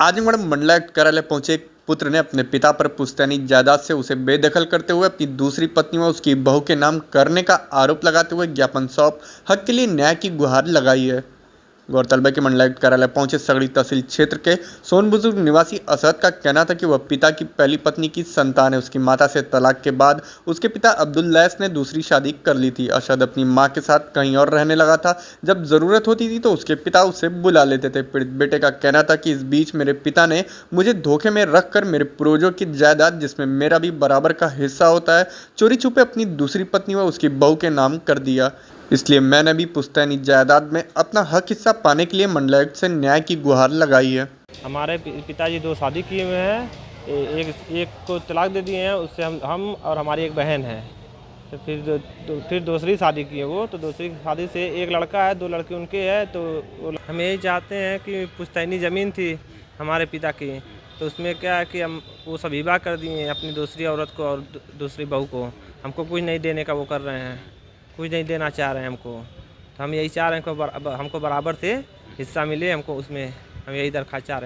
आजमगढ़ मंडलायुक्त कार्यालय पहुंचे एक पुत्र ने अपने पिता पर पुश्तैनी जायदाद से उसे बेदखल करते हुए अपनी दूसरी पत्नी व उसकी बहू के नाम करने का आरोप लगाते हुए ज्ञापन सौंप हक के लिए न्याय की गुहार लगाई है। गौरतलब है कि मंडलायुक्त कार्यालय पहुंचे सगड़ी तहसील क्षेत्र के सोनबुजुर्ग निवासी असद का कहना था कि वह पिता की पहली पत्नी की संतान है। उसकी माता से तलाक के बाद उसके पिता अब्दुल लैस ने दूसरी शादी कर ली थी। असद अपनी मां के साथ कहीं और रहने लगा था। जब ज़रूरत होती थी तो उसके पिता उसे बुला लेते थे। पीड़ित बेटे का कहना था कि इस बीच मेरे पिता ने मुझे धोखे में रखकर मेरे पूर्वजों की जायदाद, जिसमें मेरा भी बराबर का हिस्सा होता है, चोरी छुपे अपनी दूसरी पत्नी व उसकी बहू के नाम कर दिया। इसलिए मैंने भी पुश्तैनी जायदाद में अपना हक हिस्सा पाने के लिए मंडलायुक्त से न्याय की गुहार लगाई है। हमारे पिताजी 2 शादी किए हुए हैं। एक को तलाक दे दिए हैं, उससे हम और हमारी एक बहन है। तो फिर दूसरी शादी की है वो, तो दूसरी शादी से एक लड़का है, 2 लड़के उनके हैं। तो हम यही चाहते हैं कि पुश्तैनी ज़मीन थी हमारे पिता की, तो उसमें क्या है कि हम वो सब हिबा कर दिए हैं अपनी दूसरी औरत को और दूसरी बहू को। हमको कुछ नहीं देने का वो कर रहे हैं, कुछ नहीं देना चाह रहे हैं हमको। तो हम यही चाह रहे हैं कि हमको बराबर से हिस्सा मिले हमको, उसमें हम यही दरख्वास्त चाह रहे हैं।